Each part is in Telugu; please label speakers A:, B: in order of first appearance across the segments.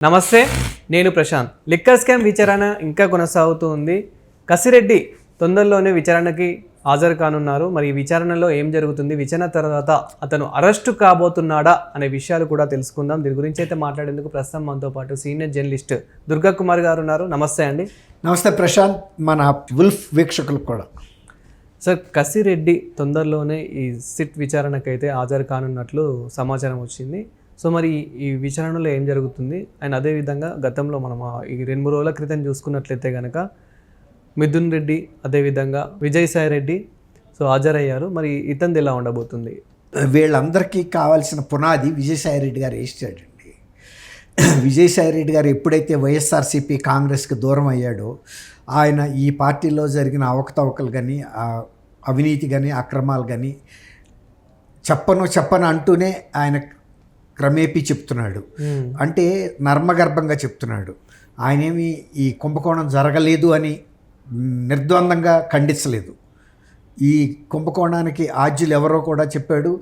A: నమస్తే, నేను ప్రశాంత్. లిక్కర్ స్కామ్ విచారణ ఇంకా కొనసాగుతూ ఉంది. కసిరెడ్డి తొందరలోనే విచారణకి హాజరు కానున్నారు. మరి ఈ విచారణలో ఏం జరుగుతుంది, విచారణ తర్వాత అతను అరెస్టు కాబోతున్నాడా అనే విషయాలు కూడా తెలుసుకుందాం. దీని గురించి అయితే మాట్లాడేందుకు ప్రస్తుతం మనతో పాటు సీనియర్ జర్నలిస్ట్ దుర్గా కుమార్ గారు ఉన్నారు. నమస్తే అండి.
B: నమస్తే ప్రశాంత్, మన వుల్ఫ్ వీక్షకులకు కూడా.
A: సార్, కసిరెడ్డి తొందరలోనే ఈ సిట్ విచారణకైతే హాజరు కానున్నట్లు సమాచారం వచ్చింది. సో మరి ఈ విచారణలో ఏం జరుగుతుంది అండ్ అదేవిధంగా గతంలో మనం ఈ 2-3 రోజుల క్రితం చూసుకున్నట్లయితే కనుక మిథున్ రెడ్డి అదేవిధంగా విజయసాయి రెడ్డి సో హాజరయ్యారు. మరి ఇతంది ఎలా ఉండబోతుంది?
B: వీళ్ళందరికీ కావాల్సిన పునాది విజయసాయి రెడ్డి గారు వేసాడండి. విజయసాయి రెడ్డి గారు ఎప్పుడైతే వైఎస్ఆర్సీపీ కాంగ్రెస్కి దూరం అయ్యాడో, ఆయన ఈ పార్టీలో జరిగిన అవకతవకలు కానీ, అవినీతి కానీ, అక్రమాలు కానీ చెప్పను అంటూనే ఆయన క్రమేపీ చెప్తున్నాడు. అంటే నర్మగర్భంగా చెప్తున్నాడు. ఆయనేమి ఈ కుంభకోణం జరగలేదు అని నిర్ద్వందంగా ఖండించలేదు. ఈ కుంభకోణానికి ఆద్యులు ఎవరో కూడా చెప్పాడు.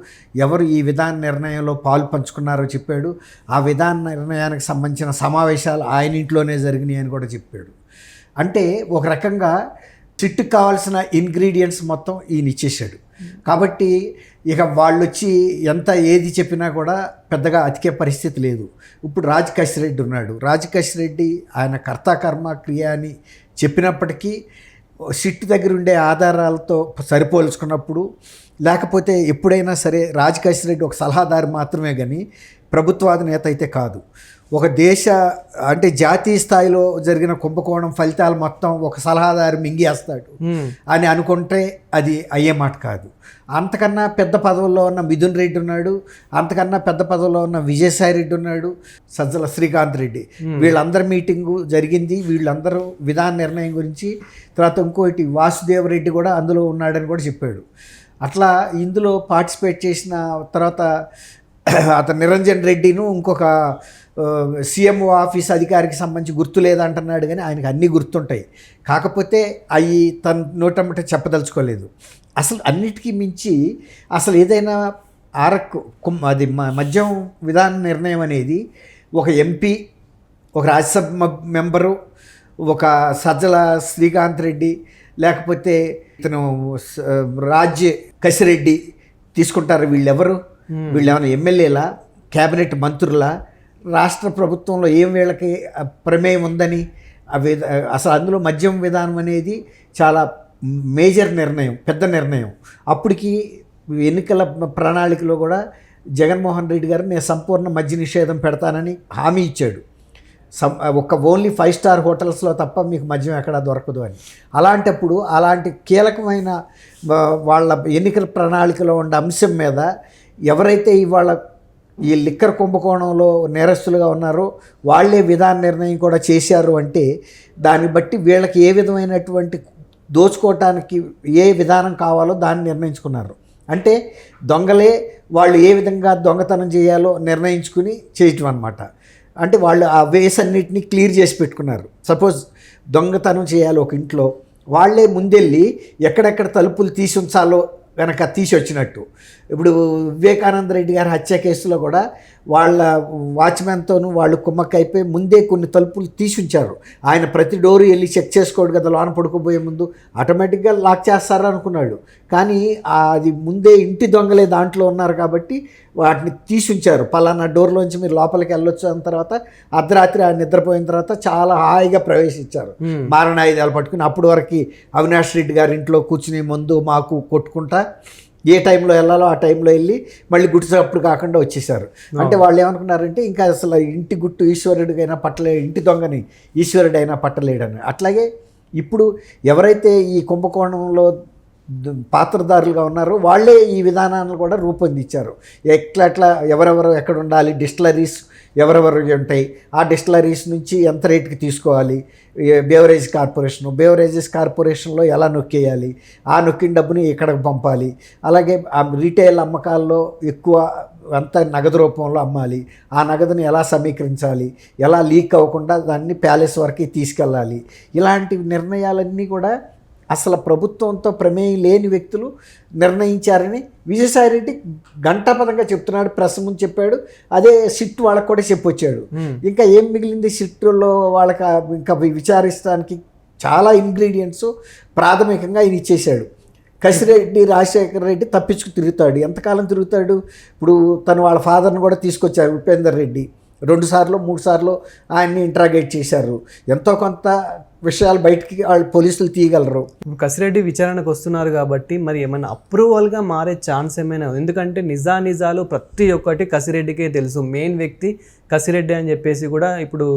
B: ఎవరు ఈ విధాన నిర్ణయంలో పాలు పంచుకున్నారో చెప్పాడు. ఆ విధాన నిర్ణయానికి సంబంధించిన సమావేశాలు ఆయన ఇంట్లోనే జరిగినాయి అని కూడా చెప్పాడు. అంటే ఒక రకంగా సిట్టుకు కావాల్సిన ఇంగ్రీడియంట్స్ మొత్తం ఈయన ఇచ్చేసాడు. కాబట్టి ఇక వాళ్ళు వచ్చి ఎంత ఏది చెప్పినా కూడా పెద్దగా అతికే పరిస్థితి లేదు. ఇప్పుడు కసిరెడ్డి ఉన్నాడు. కసిరెడ్డి ఆయన కర్తాకర్మ క్రియ అని చెప్పినప్పటికీ సిట్ దగ్గర ఉండే ఆధారాలతో సరిపోల్చుకున్నప్పుడు, లేకపోతే ఎప్పుడైనా సరే కసిరెడ్డి ఒక సలహాదారు మాత్రమే కానీ ప్రభుత్వాధినేత అయితే కాదు. ఒక అంటే జాతీయ స్థాయిలో జరిగిన కుంభకోణం ఫలితాలు మొత్తం ఒక సలహాదారు మింగేస్తాడు అని అనుకుంటే అది అయ్యే మాట కాదు. అంతకన్నా పెద్ద పదవుల్లో ఉన్న మిథున్ రెడ్డి ఉన్నాడు, అంతకన్నా పెద్ద పదవుల్లో ఉన్న విజయసాయి రెడ్డి ఉన్నాడు, సజ్జల శ్రీకాంత్ రెడ్డి. వీళ్ళందరి మీటింగు జరిగింది. వీళ్ళందరూ విధాన నిర్ణయం గురించి. తర్వాత ఇంకోటి వాసుదేవ్ రెడ్డి కూడా అందులో ఉన్నాడని కూడా చెప్పాడు. అట్లా ఇందులో పార్టిసిపేట్ చేసిన తర్వాత అతను నిరంజన్ రెడ్డిను ఇంకొక సీఎంఓ ఆఫీస్ అధికారికి సంబంధించి గుర్తు లేదంటున్నాడు, కానీ ఆయనకు అన్నీ గుర్తుంటాయి. కాకపోతే అవి తన నోటమ్మట చెప్పదలుచుకోలేదు. అసలు అన్నిటికీ మించి అసలు ఏదైనా అది మద్యం విధాన నిర్ణయం అనేది ఒక ఎంపీ, ఒక రాజ్యసభ మెంబరు, ఒక సజ్జల శ్రీకాంత్ రెడ్డి, లేకపోతే ఇతను కసిరెడ్డి తీసుకుంటారు. వీళ్ళెవరు? వీళ్ళు ఏమైనా ఎమ్మెల్యేలా, క్యాబినెట్ మంత్రులా, రాష్ట్ర ప్రభుత్వంలో ఏం వీళ్ళకి ప్రమేయం ఉందని? అసలు అందులో మద్యం విధానం అనేది చాలా మేజర్ నిర్ణయం, పెద్ద నిర్ణయం. అప్పటికి ఎన్నికల ప్రణాళికలో కూడా జగన్మోహన్ రెడ్డి గారు నేను సంపూర్ణ మద్య నిషేధం పెడతానని హామీ ఇచ్చాడు. ఓన్లీ 5 స్టార్ హోటల్స్లో తప్ప మీకు మద్యం ఎక్కడా దొరకదు అని. అలాంటప్పుడు అలాంటి కీలకమైన వాళ్ళ ఎన్నికల ప్రణాళికలో ఉన్న అంశం మీద ఎవరైతే ఇవాళ ఈ లిక్కర్ కుంభకోణంలో నేరస్తులుగా ఉన్నారో వాళ్ళే విధాన నిర్ణయం కూడా చేశారు అంటే, దాన్ని బట్టి వీళ్ళకి ఏ విధమైనటువంటి దోచుకోవటానికి ఏ విధానం కావాలో దాన్ని నిర్ణయించుకున్నారు. అంటే దొంగలే వాళ్ళు ఏ విధంగా దొంగతనం చేయాలో నిర్ణయించుకుని చేయటం అన్నమాట. అంటే వాళ్ళు ఆ వేస్ అన్నిటినీ క్లియర్ చేసి పెట్టుకున్నారు. సపోజ్ దొంగతనం చేయాలి ఒక ఇంట్లో, వాళ్ళే ముందెళ్ళి ఎక్కడెక్కడ తలుపులు తీసి ఉంచాలో కనుక తీసి వచ్చినట్టు. ఇప్పుడు వివేకానంద రెడ్డి గారి హత్య కేసులో కూడా వాళ్ళ వాచ్మెన్తోనూ వాళ్ళు కుమ్మక్కైపోయి ముందే కొన్ని తలుపులు తీసి ఉంచారు. ఆయన ప్రతి డోరు వెళ్ళి చెక్ చేసుకోడు కదా, లోన పడుకోబోయే ముందు ఆటోమేటిక్గా లాక్ చేస్తారు అనుకున్నాడు. కానీ అది ముందే ఇంటి దొంగలే దాంట్లో ఉన్నారు కాబట్టి వాటిని తీసి ఉంచారు. పలానా డోర్లోంచి మీరు లోపలికి వెళ్ళొచ్చు అన్న తర్వాత అర్ధరాత్రి ఆయన నిద్రపోయిన తర్వాత చాలా హాయిగా ప్రవేశించారు మారణాయుధాలు పట్టుకుని. అప్పటి వరకు అవినాష్ రెడ్డి గారి ఇంట్లో కూర్చుని మందు మాకు కొట్టుకుంటా ఏ టైంలో వెళ్ళాలో ఆ టైంలో వెళ్ళి మళ్ళీ గుడిసప్పుడు కాకుండా వచ్చేసారు. అంటే వాళ్ళు ఏమనుకున్నారంటే ఇంకా అసలు ఇంటి గుట్టు ఈశ్వరుడికైనా పట్టలేడు, ఇంటి దొంగని ఈశ్వరుడైనా పట్టలేడని. అట్లాగే ఇప్పుడు ఎవరైతే ఈ కుంభకోణంలో పాత్రదారులుగా ఉన్నారో వాళ్ళే ఈ విధానాలను కూడా రూపొందించారు. ఎట్లా ఎవరెవరు ఎక్కడ ఉండాలి, డిస్టిలరీస్ ఎవరెవరు ఉంటాయి, ఆ డిస్టిలరీస్ నుంచి ఎంత రేటుకి తీసుకోవాలి, బేవరేజెస్ కార్పొరేషన్లో ఎలా నొక్కేయాలి, ఆ నొక్కిన డబ్బుని ఎక్కడికి పంపాలి, అలాగే ఆ రీటైల్ అమ్మకాల్లో ఎక్కువ అంత నగదు రూపంలో అమ్మాలి, ఆ నగదుని ఎలా సమీకరించాలి, ఎలా లీక్ అవ్వకుండా దాన్ని ప్యాలెస్ వరకు తీసుకెళ్ళాలి. ఇలాంటి నిర్ణయాలన్నీ కూడా అసలు ప్రభుత్వంతో ప్రమేయం లేని వ్యక్తులు నిర్ణయించారని విజయసాయిరెడ్డి ఘంటాపదంగా చెప్తున్నాడు, ప్రెస్ ముందు చెప్పాడు. అదే సిట్ వాళ్ళకు కూడా చెప్పొచ్చాడు. ఇంకా ఏం మిగిలింది సిట్లో వాళ్ళకి ఇంకా విచారించడానికి? చాలా ఇంగ్రీడియంట్స్ ప్రాథమికంగా ఆయన ఇచ్చేశాడు. కసిరెడ్డి రాజశేఖర రెడ్డి తప్పించుకు తిరుగుతాడు. ఎంతకాలం తిరుగుతాడు? ఇప్పుడు తను వాళ్ళ ఫాదర్ని కూడా తీసుకొచ్చారు, ఉపేందర్ రెడ్డి. 2 సార్లు 3 సార్లు ఆయన్ని ఇంట్రాగేట్ చేశారు. ఎంతో కొంత విషయాలు బయటికి వాళ్ళు పోలీసులు తీయగలరు.
A: కసిరెడ్డి విచారణకు వస్తున్నారు కాబట్టి మరి ఏమైనా అప్రూవల్గా మారే ఛాన్స్ ఏమైనా? ఎందుకంటే నిజాలు ప్రతి ఒక్కటి కసిరెడ్డికే తెలుసు. మెయిన్ వ్యక్తి కసిరెడ్డి అని చెప్పేసి కూడా ఇప్పుడు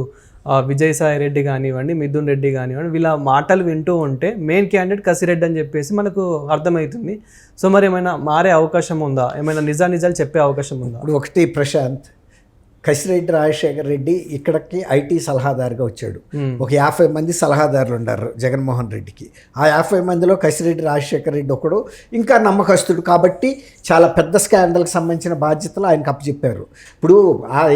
A: విజయసాయి రెడ్డి కానివ్వండి, మిథున్ రెడ్డి కానివ్వండి, వీళ్ళ మాటలు వింటూ ఉంటే మెయిన్ క్యాండిడేట్ కసిరెడ్డి అని చెప్పేసి మనకు అర్థమవుతుంది. సో మరి ఏమైనా మారే అవకాశం ఉందా? ఏమైనా నిజాలు చెప్పే అవకాశం ఉందా?
B: ఇప్పుడు ఒకటి ప్రశాంత్, కసిరెడ్డి రాజశేఖర రెడ్డి ఇక్కడికి ఐటీ సలహాదారుగా వచ్చాడు. ఒక 50 మంది సలహాదారులు ఉన్నారు జగన్మోహన్ రెడ్డికి. ఆ 50 మందిలో కసిరెడ్డి రాజశేఖర రెడ్డి ఒకడు. ఇంకా నమ్మకస్తుడు కాబట్టి చాలా పెద్ద స్కాండల్కి సంబంధించిన బాధ్యతలు ఆయనకు అప్పచెప్పారు. ఇప్పుడు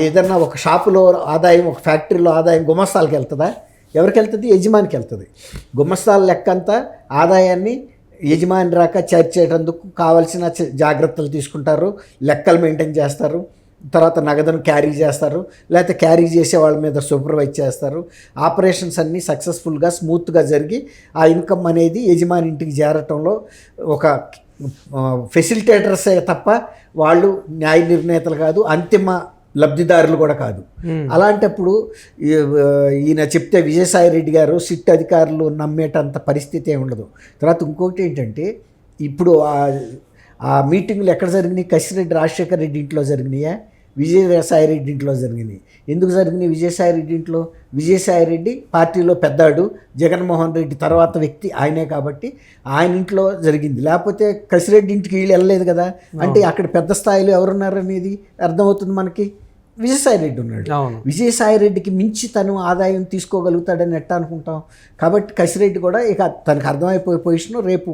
B: ఏదన్నా ఒక షాపులో ఆదాయం, ఒక ఫ్యాక్టరీలో ఆదాయం గుమస్తాలకు వెళ్తుందా? ఎవరికి వెళ్తుంది? యజమానికి వెళ్తుంది. గుమస్తాల లెక్కంతా ఆదాయాన్ని యజమాని రాక చేర్చేటందుకు కావాల్సిన జాగ్రత్తలు తీసుకుంటారు, లెక్కలు మెయింటైన్ చేస్తారు, తర్వాత నగదును క్యారీ చేస్తారు, లేకపోతే క్యారీ చేసే వాళ్ళ మీద సూపర్వైజ్ చేస్తారు. ఆపరేషన్స్ అన్నీ సక్సెస్ఫుల్గా స్మూత్గా జరిగి ఆ ఇన్కమ్ అనేది యజమాని ఇంటికి చేరటంలో ఒక ఫెసిలిటేటర్సే తప్ప వాళ్ళు న్యాయ నిర్ణేతలు కాదు, అంతిమ లబ్ధిదారులు కూడా కాదు. అలాంటప్పుడు ఈయన చెప్తే విజయసాయి రెడ్డి గారు సిట్ అధికారులు నమ్మేటంత పరిస్థితి ఏమి ఉండదు. తర్వాత ఇంకొకటి ఏంటంటే, ఇప్పుడు ఆ మీటింగ్లు ఎక్కడ జరిగినాయి? కసిరెడ్డి రాజశేఖర రెడ్డి ఇంట్లో జరిగినాయా? విజయసాయి రెడ్డి ఇంట్లో జరిగినాయి. ఎందుకు జరిగినాయి విజయసాయి రెడ్డి ఇంట్లో? విజయసాయి రెడ్డి పార్టీలో పెద్దాడు, జగన్మోహన్ రెడ్డి తర్వాత వ్యక్తి ఆయనే కాబట్టి ఆయన ఇంట్లో జరిగింది. లేకపోతే కసిరెడ్డి ఇంటికి వీళ్ళు వెళ్ళలేదు కదా. అంటే అక్కడ పెద్ద స్థాయిలో ఎవరున్నారు అనేది అర్థమవుతుంది మనకి. విజయసాయి రెడ్డి ఉన్నాడు. విజయసాయి రెడ్డికి మించి తను ఆదాయం తీసుకోగలుగుతాడని ఎట్టా అనుకుంటాం. కాబట్టి కసిరెడ్డి కూడా ఇక తనకు అర్థమైపోయే పొజిషన్, రేపు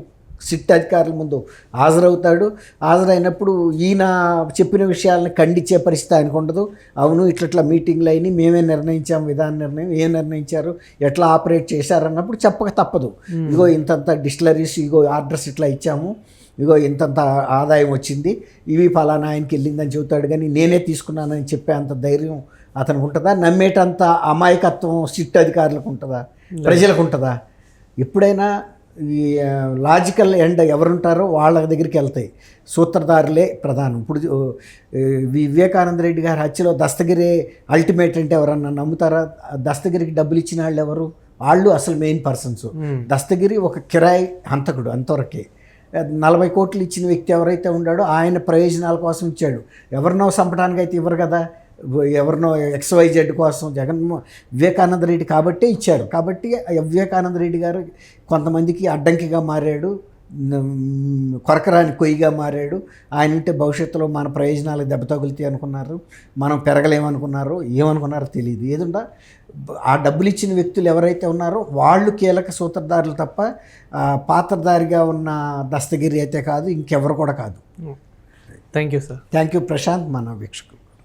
B: సిట్ అధికారుల ముందు హాజరవుతాడు. హాజరైనప్పుడు ఈయన చెప్పిన విషయాలను ఖండించే పరిస్థితి ఆయనకు ఉండదు. అవును ఇట్లా మీటింగ్లు అయినాయి, మేమే నిర్ణయించాము, విధాన నిర్ణయం ఏం నిర్ణయించారు, ఎట్లా ఆపరేట్ చేశారన్నప్పుడు చెప్పక తప్పదు. ఇగో ఇంతంత డిస్టిలరీస్, ఇగో ఆర్డర్స్ ఇట్లా ఇచ్చాము, ఇగో ఇంతంత ఆదాయం వచ్చింది, ఇవి ఫలానా ఆయనకి వెళ్ళిందని చెబుతాడు. కానీ నేనే తీసుకున్నానని చెప్పే అంత ధైర్యం అతనికి ఉంటుందా? నమ్మేటంత అమాయకత్వం సిట్ అధికారులకు ఉంటుందా? ప్రజలకు ఉంటుందా? ఎప్పుడైనా ఈ లాజికల్ ఎండ్ ఎవరుంటారో వాళ్ళ దగ్గరికి వెళ్తాయి. సూత్రధారులే ప్రధానం. ఇప్పుడు వివేకానంద రెడ్డి గారి హత్యలో దస్తగిరి అల్టిమేట్ అంటే ఎవరన్నా నమ్ముతారా? దస్తగిరికి డబ్బులు ఇచ్చిన వాళ్ళు ఎవరు? వాళ్ళు అసలు మెయిన్ పర్సన్స్. దస్తగిరి ఒక కిరాయి హంతకుడు, అంతవరకే. 40 కోట్లు ఇచ్చిన వ్యక్తి ఎవరైతే ఉన్నాడో ఆయన ప్రయోజనాల కోసం ఇచ్చాడు. ఎవరినో చంపడానికి అయితే ఇవ్వరు కదా, ఎవరినో XYZ కోసం వివేకానంద రెడ్డి కాబట్టే ఇచ్చారు. కాబట్టి వివేకానంద రెడ్డి గారు కొంతమందికి అడ్డంకిగా మారాడు, కొరకరాని కొయ్యిగా మారాడు. ఆయన ఉంటే భవిష్యత్తులో మన ప్రయోజనాలకు దెబ్బ తగులుతాయి అనుకున్నారు, మనం పెరగలేమనుకున్నారు, ఏమనుకున్నారో తెలియదు. ఏదుండా ఆ డబ్బులు ఇచ్చిన వ్యక్తులు ఎవరైతే ఉన్నారో వాళ్ళు కీలక సూత్రధారులు తప్ప పాత్రధారిగా ఉన్న దస్తగిరి అయితే కాదు, ఇంకెవరు కూడా కాదు.
A: Thank you sir.
B: Thank you Prashant, మన వీక్షకులు.